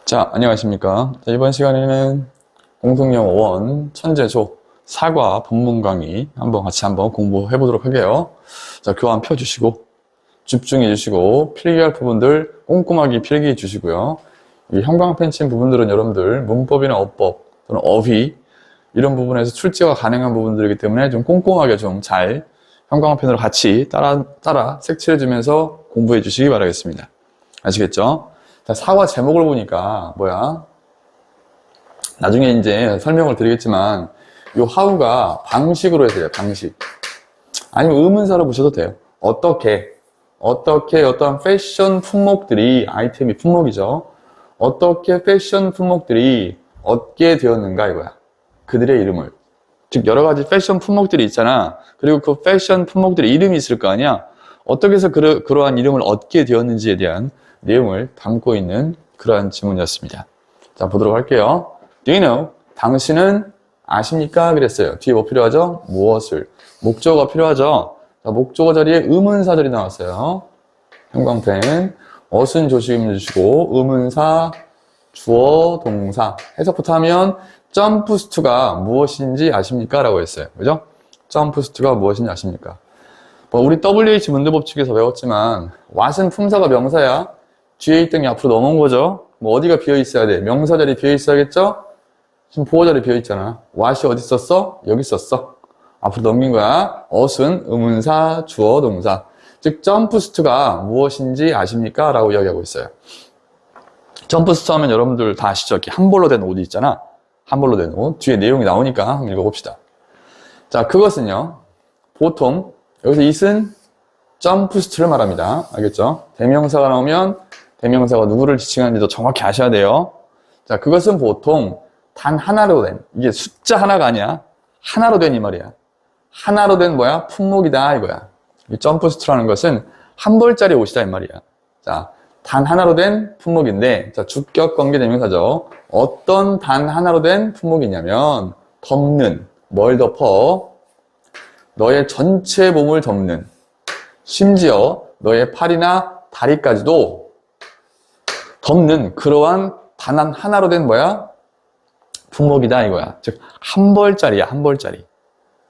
자, 안녕하십니까. 자, 이번 시간에는 공통영어 1 천재조 사과 본문 강의 같이 한번 공부해 보도록 할게요. 자, 교환 펴주시고 집중해 주시고 필기할 부분들 꼼꼼하게 필기해 주시고요. 이 형광펜 친 부분들은 여러분들 문법이나 어법 또는 어휘 이런 부분에서 출제가 가능한 부분들이기 때문에 좀 꼼꼼하게 좀 잘 형광펜으로 같이 따라 색칠해 주면서 공부해 주시기 바라겠습니다. 아시겠죠? 자, 사과 제목을 보니까 나중에 이제 설명을 드리겠지만 요 how가 방식으로 해서 돼요. 방식. 아니면 의문사로 보셔도 돼요. 어떻게 어떠한 패션 품목들이 아이템이 품목이죠. 어떻게 패션 품목들이 얻게 되었는가 이거야. 그들의 이름을. 즉 여러 가지 패션 품목들이 있잖아. 그리고 그 패션 품목들의 이름이 있을 거 아니야. 어떻게 해서 그러한 이름을 얻게 되었는지에 대한 내용을 담고 있는 그러한 지문이었습니다. 자, 보도록 할게요. Do you know? 당신은 아십니까? 그랬어요. 뒤에 뭐 필요하죠? 무엇을? 목적어가 필요하죠? 자, 목적어 자리에 의문사들이 나왔어요. 형광펜. 어순 조심해 주시고, 의문사, 주어, 동사. 해석부터 하면, 점프스트가 무엇인지 아십니까? 라고 했어요. 그죠? 점프스트가 무엇인지 아십니까? 우리 WH 문제법칙에서 배웠지만, what은 품사가 명사야. 뒤에 있던 게 앞으로 넘어온 거죠. 어디가 비어 있어야 돼? 명사 자리 비어 있어야겠죠? 지금 보호 자리 비어 있잖아. what이 어디 있었어? 여기 있었어. 앞으로 넘긴 거야. 어순, 의문사, 주어, 동사. 즉, 점프스트가 무엇인지 아십니까? 라고 이야기하고 있어요. 점프스트 하면 여러분들 다 아시죠? 이렇게 한 벌로 된 옷이 있잖아. 한 벌로 된 옷. 뒤에 내용이 나오니까 한번 읽어봅시다. 자, 그것은요. 보통 여기서 it은 점프스트를 말합니다. 알겠죠? 대명사가 나오면 대명사가 누구를 지칭하는지도 정확히 아셔야 돼요. 자, 그것은 보통 단 하나로 된, 이게 숫자 하나가 아니야. 하나로 된 이 말이야. 하나로 된 품목이다 이거야. 이 점프스트라는 것은 한 벌짜리 옷이다 이 말이야. 자, 단 하나로 된 품목인데, 자, 주격 관계 대명사죠. 어떤 단 하나로 된 품목이냐면, 덮는, 뭘 덮어? 너의 전체 몸을 덮는, 심지어 너의 팔이나 다리까지도 덮는 그러한 단 하나로 된 품목이다 이거야. 즉, 한 벌짜리야, 한 벌짜리.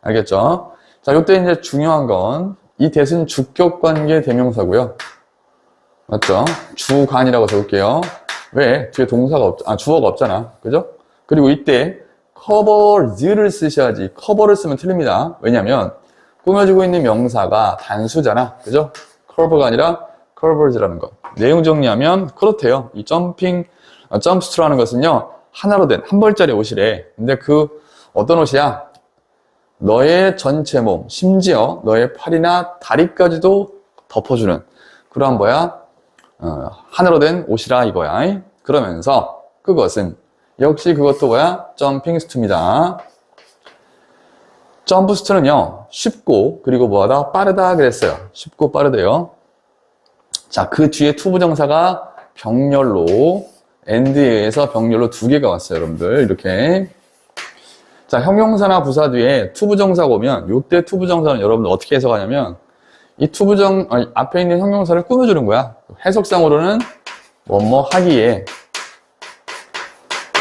알겠죠? 자, 이때 이제 중요한 건, 이 대신 주격 관계 대명사고요. 맞죠? 주관이라고 적을게요. 왜? 뒤에 동사가 주어가 없잖아. 그죠? 그리고 이때 covers를 쓰셔야지. cover를 쓰면 틀립니다. 왜냐면 꾸며지고 있는 명사가 단수잖아. 그죠? curve가 아니라 covers라는 거. 내용 정리하면 그렇대요. 이 점프스트라는 것은요. 하나로 된 한 벌짜리 옷이래. 근데 어떤 옷이야? 너의 전체 몸, 심지어 너의 팔이나 다리까지도 덮어주는 그러한 하나로 된 옷이라 이거야. 그러면서 그것은 역시 그것도 점핑스트입니다. 점프스트는요 쉽고 그리고 빠르다 그랬어요. 쉽고 빠르대요. 자, 그 뒤에 투부정사가 병렬로 and에서 병렬로 2개가 왔어요. 여러분들 이렇게. 자, 형용사나 부사 뒤에 투부정사가 오면 요때 투부정사는 여러분들 어떻게 해석하냐면 이 앞에 있는 형용사를 꾸며주는 거야. 해석상으로는 뭐뭐 하기에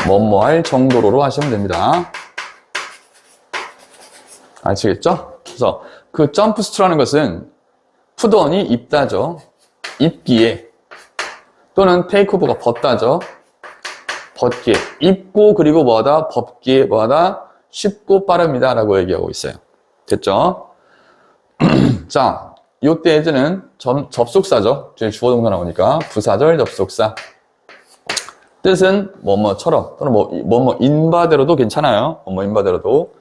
뭐뭐 할 정도로 하시면 됩니다. 아시겠죠? 그래서 그 점프스트라는 것은 푸던이 입다죠. 입기에 또는 테이크오버가 벗다죠. 벗기에 입고 그리고 벗기에 쉽고 빠릅니다 라고 얘기하고 있어요. 됐죠? 자, 요때 예제는 접속사죠. 뒤에 주어 동사 나오니까 부사절 접속사. 뜻은 뭐뭐처럼 또는 인바대로도 괜찮아요. 인바대로도.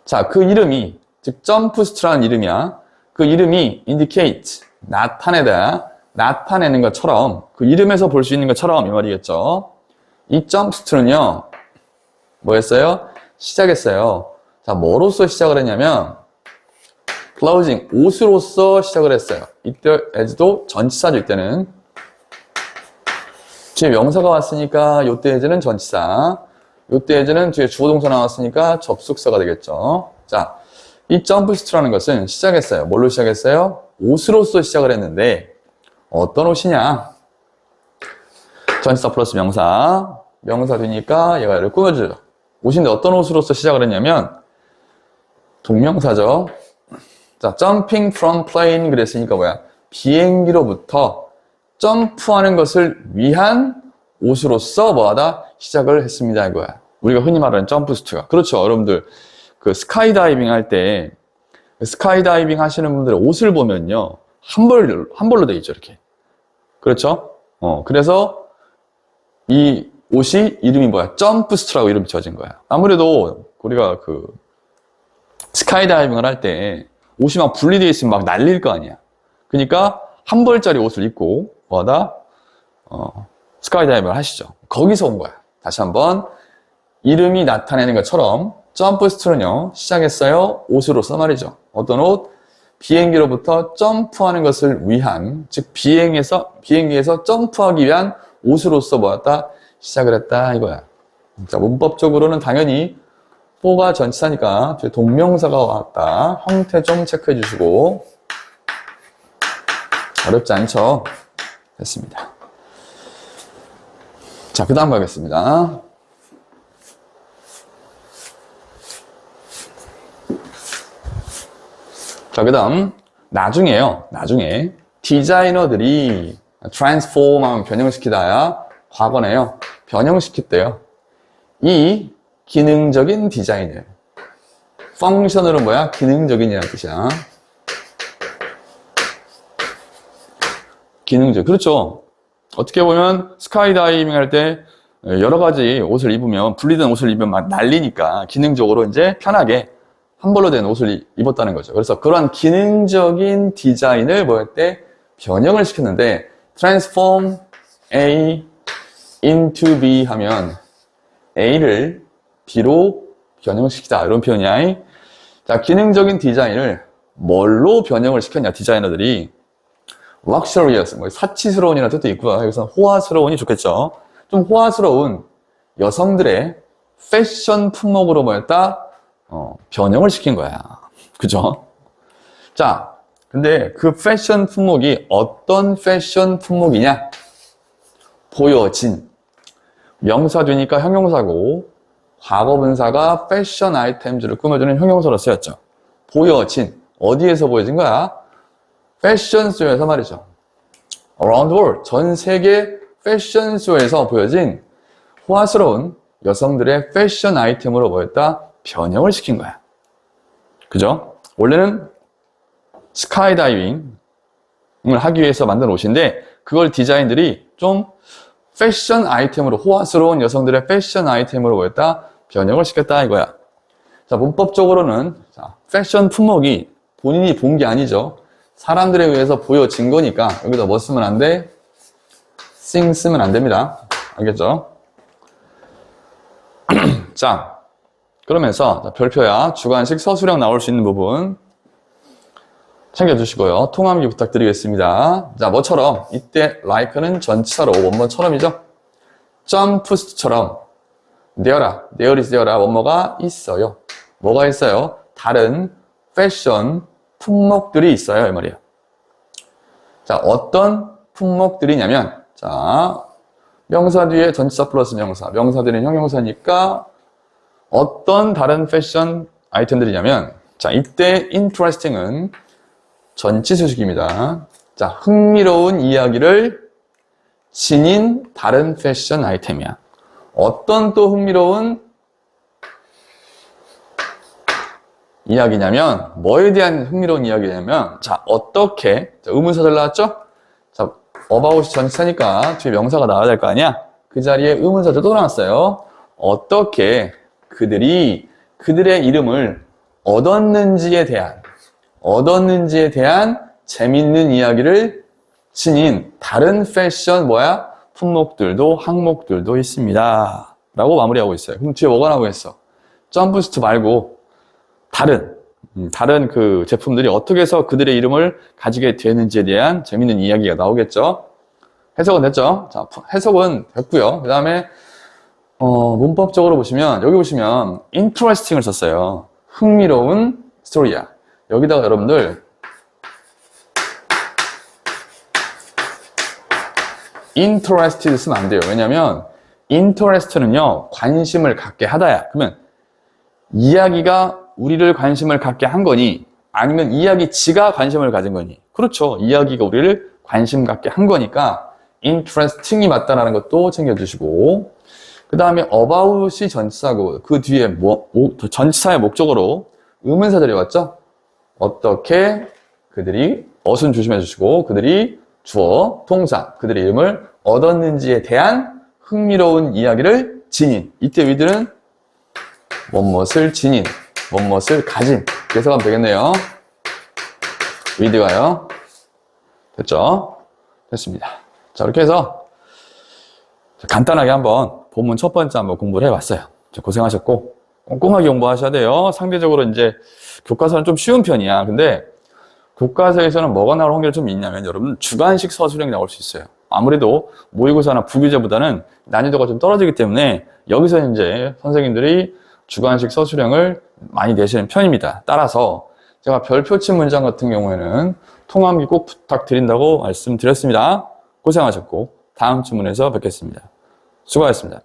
자, 그 이름이 즉 점프스트라는 이름이야. 그 이름이 indicate 나타내는 것처럼 그 이름에서 볼 수 있는 것처럼 이 말이겠죠. 이 점프스트는요. 뭐였어요? 시작했어요. 자, 뭐로써 시작을 했냐면 clothing, 옷으로서 시작을 했어요. 이때 as도 전치사죠. 이때는 뒤에 명사가 왔으니까 요때 as는 전치사, 요때 as는 뒤에 주어동사 나왔으니까 접속사가 되겠죠. 자, 이 점프스트라는 것은 시작했어요. 뭘로 시작했어요? 옷으로서 시작을 했는데 어떤 옷이냐? 전치사 플러스 명사. 명사 되니까 얘가 얘를 꾸며주죠. 옷인데 어떤 옷으로서 시작을 했냐면 동명사죠. 자, jumping from plane 그랬으니까 뭐야? 비행기로부터 점프하는 것을 위한 옷으로서 뭐하다? 시작을 했습니다. 이거야. 우리가 흔히 말하는 점프스트가. 그렇죠. 여러분들 그 스카이다이빙 할 때 스카이다이빙 하시는 분들의 옷을 보면요. 한 벌로 돼 있죠. 이렇게. 그렇죠? 그래서 이 옷이 이름이 뭐야? 점프스트라고 이름이 지어진 거야. 아무래도 우리가 그 스카이다이빙을 할 때 옷이 막 분리되어 있으면 막 날릴 거 아니야. 그러니까 한 벌짜리 옷을 입고 뭐하다? 스카이다이빙을 하시죠. 거기서 온 거야. 다시 한번 이름이 나타내는 것처럼 점프스트는요. 시작했어요. 옷으로서 말이죠. 어떤 옷? 비행기로부터 점프하는 것을 위한, 즉 비행기에서 점프하기 위한 옷으로서 뭐였다? 시작을 했다 이거야. 자, 문법적으로는 당연히 for가 전치사니까 뒤에 동명사가 왔다. 형태 좀 체크해 주시고. 어렵지 않죠? 됐습니다. 자, 그 다음 가겠습니다. 자, 그 다음 나중에 디자이너들이 transform 하면 변형시키다야 과거네요. 변형시켰대요. 이 기능적인 디자인을 펑셔널은 뭐야? 기능적인이라는 뜻이야. 기능적. 그렇죠. 어떻게 보면 스카이다이빙 할 때 여러 가지 옷을 입으면 분리된 옷을 입으면 막 날리니까 기능적으로 이제 편하게 한 벌로 된 옷을 입었다는 거죠. 그래서 그러한 기능적인 디자인을 뭐 할 때 변형을 시켰는데 transform A into B 하면 A를 B로 변형시키다 이런 표현이야. 자, 기능적인 디자인을 뭘로 변형을 시켰냐 디자이너들이 luxurious, 뭐 사치스러운이라는 뜻도 있고요. 여기서 호화스러운이 좋겠죠. 좀 호화스러운 여성들의 패션 품목으로 뭐였다? 변형을 시킨 거야. 그죠? 자, 근데 그 패션 품목이 어떤 패션 품목이냐? 보여진. 명사 되니까 형용사고, 과거분사가 패션 아이템즈를 꾸며주는 형용사로 쓰였죠. 보여진. 어디에서 보여진 거야? 패션쇼에서 말이죠. Around the world. 전 세계 패션쇼에서 보여진 호화스러운 여성들의 패션 아이템으로 보였다? 변형을 시킨 거야. 그죠? 원래는 스카이다이빙을 하기 위해서 만든 옷인데 그걸 디자인들이 좀 패션 아이템으로 호화스러운 여성들의 패션 아이템으로 보였다? 변형을 시켰다 이거야. 자, 문법적으로는 자, 패션 품목이 본인이 본 게 아니죠. 사람들에 의해서 보여진 거니까 여기다 뭐 쓰면 안 돼? sing 쓰면 안 됩니다. 알겠죠? 자, 그러면서 별표야 주관식 서술형 나올 수 있는 부분 챙겨주시고요. 통함기 부탁드리겠습니다. 자, 뭐처럼 이때 like는 전치사로 원문처럼이죠. 점프스트처럼 there is 뭐뭐가 있어요. 뭐가 있어요? 다른 패션 품목들이 있어요. 이 말이에요. 자, 어떤 품목들이냐면 자, 명사 뒤에 전치사 플러스 명사. 명사들은 형용사니까 어떤 다른 패션 아이템들이냐면 자, 이때 interesting은 전치수식입니다. 자, 흥미로운 이야기를 지닌 다른 패션 아이템이야. 어떤 또 흥미로운 이야기냐면 뭐에 대한 흥미로운 이야기냐면 자, 어떻게 자, 의문사절 나왔죠? 자, about이 전치사니까 뒤에 명사가 나와야 될 거 아니야? 그 자리에 의문사절 또 나왔어요. 어떻게 그들이 그들의 이름을 얻었는지에 대한 재밌는 이야기를 지닌 다른 패션 뭐야? 품목들도 항목들도 있습니다. 라고 마무리하고 있어요. 그럼 뒤에 뭐가 나오고 있어? 점프스트 말고 다른 그 제품들이 어떻게 해서 그들의 이름을 가지게 되는지에 대한 재밌는 이야기가 나오겠죠. 해석은 됐죠? 자, 해석은 됐고요. 그 다음에 문법적으로 보시면 여기 보시면 interesting을 썼어요. 흥미로운 스토리야. 여기다가 여러분들 interested 쓰면 안 돼요. 왜냐면 interest는요, 관심을 갖게 하다야. 그러면 이야기가 우리를 관심을 갖게 한 거니, 아니면 이야기 지가 관심을 가진 거니. 그렇죠. 이야기가 우리를 관심 갖게 한 거니까 interesting이 맞다라는 것도 챙겨주시고, 그 다음에 about이 전치사고 그 뒤에 전치사의 목적으로 의문사들이 왔죠. 어떻게 그들이 어순 조심해 주시고, 그들이 주어, 동사, 그들의 이름을 얻었는지에 대한 흥미로운 이야기를 지닌. 이때 위드는 무엇을 지닌, 무엇을 가진. 그래서 가면 되겠네요. 위드가요. 됐죠? 됐습니다. 자, 이렇게 해서 간단하게 한번 본문 첫 번째 한번 공부를 해봤어요. 고생하셨고, 꼼꼼하게 공부하셔야 돼요. 상대적으로 이제 교과서는 좀 쉬운 편이야. 근데 교과서에서는 뭐가 나올 확률이 좀 있냐면 여러분 주관식 서술형이 나올 수 있어요. 아무래도 모의고사나 부교재보다는 난이도가 좀 떨어지기 때문에 여기서 이제 선생님들이 주관식 서술형을 많이 내시는 편입니다. 따라서 제가 별표치 문장 같은 경우에는 통함기 꼭 부탁드린다고 말씀드렸습니다. 고생하셨고 다음 주문에서 뵙겠습니다. 수고하셨습니다.